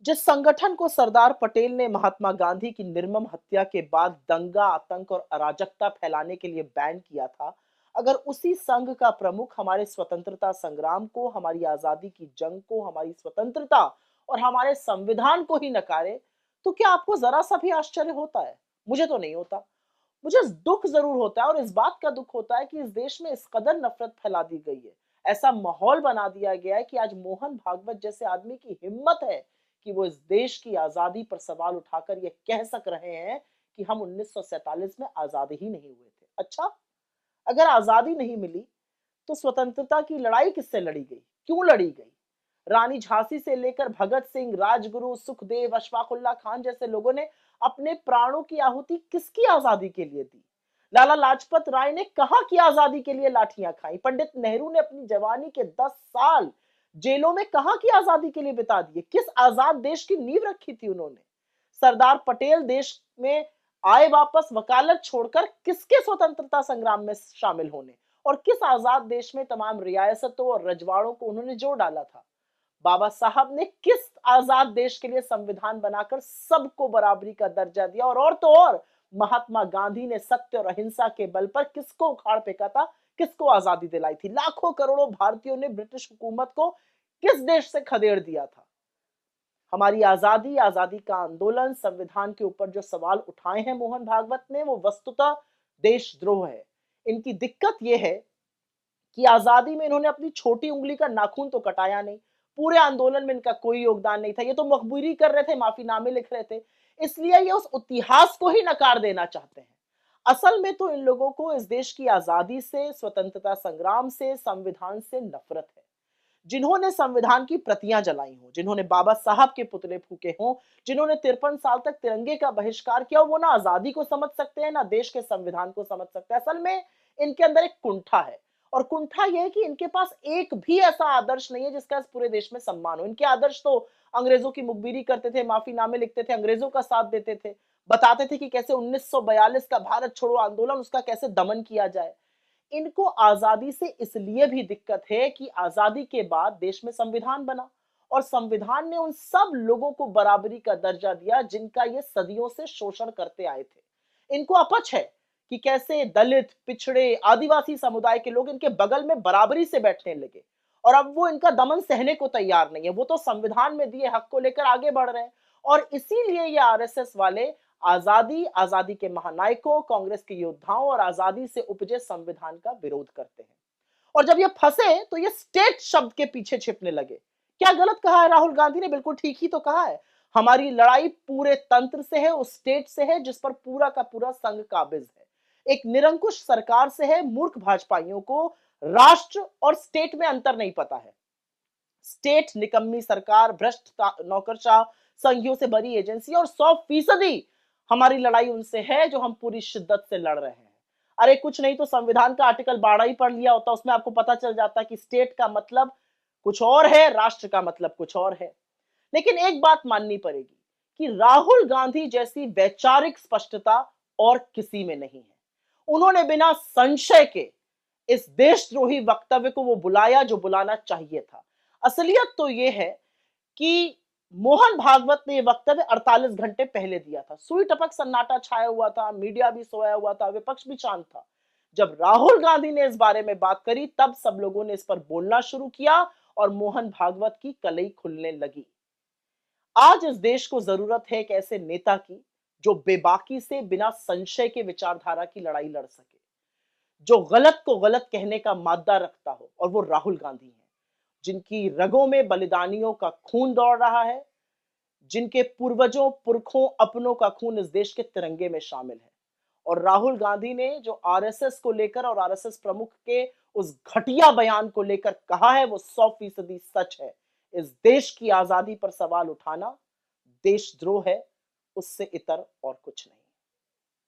जिस संगठन को सरदार पटेल ने महात्मा गांधी की निर्मम हत्या के बाद दंगा, आतंक और अराजकता फैलाने के लिए बैन किया था, अगर उसी संघ का प्रमुख हमारे स्वतंत्रता संग्राम को, हमारी आजादी की जंग को, हमारी स्वतंत्रता और हमारे संविधान को ही नकारे, तो क्या आपको जरा सा भी आश्चर्य होता है? मुझे तो नहीं होता। मुझे दुख जरूर होता है और इस बात का दुख होता है कि इस देश में इस कदर नफरत फैला दी गई है, ऐसा माहौल बना दिया गया है कि आज मोहन भागवत जैसे आदमी की हिम्मत है कि वो इस देश की आजादी पर सवाल उठाकर ये कह सक रहे हैं कि हम 1947 में आजाद ही नहीं हुए थे। अच्छा, अगर आजादी नहीं मिली तो स्वतंत्रता की लड़ाई किससे लड़ी गई, क्यों लड़ी गई? रानी झांसी से लेकर भगत सिंह, राजगुरु, सुखदेव, अशफाकुल्ला खान जैसे लोगों ने अपने प्राणों की आहुति किसकी आजादी के लिए दी? लाला लाजपत राय ने कहां की आजादी के लिए लाठियां खाई? पंडित नेहरू ने अपनी जवानी के 10 साल जेलों में कहां की आजादी के लिए बिता दिए? किस आजाद देश की नींव रखी थी उन्होंने? सरदार पटेल देश में आए वापस वकालत छोड़कर किसके स्वतंत्रता संग्राम में शामिल होने, और किस आजाद देश में तमाम रियासतों और रजवाड़ों को उन्होंने जोड़ डाला था? बाबा साहब ने किस आजाद देश के लिए संविधान बनाकर सबको बराबरी का दर्जा दिया, और तो और महात्मा गांधी ने सत्य और अहिंसा के बल पर किसको उखाड़ फेंका था, किसको आजादी दिलाई थी? लाखों करोड़ों भारतीयों ने ब्रिटिश हुकूमत को किस देश से खदेड़ दिया था? हमारी आजादी, आजादी का आंदोलन, संविधान के ऊपर जो सवाल उठाए हैं मोहन भागवत ने, वो वस्तुतः देशद्रोह है। इनकी दिक्कत यह है कि आजादी में इन्होंने अपनी छोटी उंगली का नाखून तो कटाया नहीं, पूरे आंदोलन में इनका कोई योगदान नहीं था, ये तो मखबूरी कर रहे थे, माफीनामे लिख रहे थे, इसलिए ये उस इतिहास को ही नकार देना चाहते हैं। असल में तो इन लोगों को इस देश की आजादी से, स्वतंत्रता संग्राम से, संविधान से नफरत है। जिन्होंने संविधान की प्रतियां जलाई हों, जिन्होंने बाबा साहब के पुतले फूके हों, जिन्होंने 53 साल तक तिरंगे का बहिष्कार किया, वो ना आजादी को समझ सकते हैं, ना देश के संविधान को समझ सकते हैं। असल में इनके अंदर एक कुंठा है, और कुंठा यह है कि इनके पास एक भी ऐसा आदर्श नहीं है जिसका इस पूरे देश में सम्मान हो। इनके आदर्श तो अंग्रेजों की मुखबिरी करते थे, माफीनामे लिखते थे, अंग्रेजों का साथ देते थे, बताते थे कि कैसे 1942 का भारत छोड़ो आंदोलन, उसका कैसे दमन किया जाए। इनको आजादी से इसलिए भी दिक्कत है कि आजादी के बाद देश में संविधान बना, और संविधान ने उन सब लोगों को बराबरी का दर्जा दिया जिनका ये सदियों से शोषण करते आए थे। इनको अपच है कि कैसे दलित, पिछड़े, आदिवासी समुदाय के लोग इनके बगल में बराबरी से बैठने लगे, और अब वो इनका दमन सहने को तैयार नहीं है। वो तो संविधान में दिए हक को लेकर आगे बढ़ रहे हैं, और इसीलिए ये आरएसएस वाले आजादी, आजादी के महानायकों, कांग्रेस के योद्धाओं और आजादी से उपजे संविधान का विरोध करते हैं। और जब ये फंसे तो ये स्टेट शब्द के पीछे छिपने लगे। क्या गलत कहा है राहुल गांधी ने? बिल्कुल ठीक ही तो कहा है। हमारी लड़ाई पूरे तंत्र से है, उस स्टेट से है जिस पर पूरा का पूरा संघ काबिज है। एक निरंकुश सरकार से है। मूर्ख भाजपाइयों को राष्ट्र और स्टेट में अंतर नहीं पता है। स्टेट निकम्मी सरकार, भ्रष्ट नौकरशाह, संघियों से भरी एजेंसी, और 100% हमारी लड़ाई उनसे है जो हम पूरी शिद्दत से लड़ रहे हैं। अरे कुछ नहीं तो संविधान का आर्टिकल 12 ही पढ़ लिया होता, उसमें आपको पता चल जाता कि स्टेट का मतलब कुछ और है, राष्ट्र का मतलब कुछ और है। लेकिन एक बात माननी पड़ेगी कि राहुल गांधी जैसी वैचारिक स्पष्टता और किसी में नहीं है। उन्होंने बिना संशय के इस देशद्रोही वक्तव्य को वो बुलाया जो बुलाना चाहिए था। असलियत तो ये है कि मोहन भागवत ने ये वक्तव्य 48 घंटे पहले दिया था। सुई टपक सन्नाटा छाया हुआ था, मीडिया भी सोया हुआ था, विपक्ष भी शांत था। जब राहुल गांधी ने इस बारे में बात करी तब सब लोगों ने इस पर बोलना शुरू किया और मोहन भागवत की कलई खुलने लगी। आज इस देश को जरूरत है एक ऐसे नेता की जो बेबाकी से, बिना संशय के विचारधारा की लड़ाई लड़ सके, जो गलत को गलत कहने का मादा रखता हो, और वो राहुल गांधी हैं, जिनकी रगों में बलिदानियों का खून दौड़ रहा है, जिनके पूर्वजों, पुरखों, अपनों का खून इस देश के तिरंगे में शामिल है। और राहुल गांधी ने जो आरएसएस को लेकर और आरएसएस प्रमुख के उस घटिया बयान को लेकर कहा है वो 100% सच है। इस देश की आजादी पर सवाल उठाना देशद्रोह है, उससे इतर और कुछ नहीं।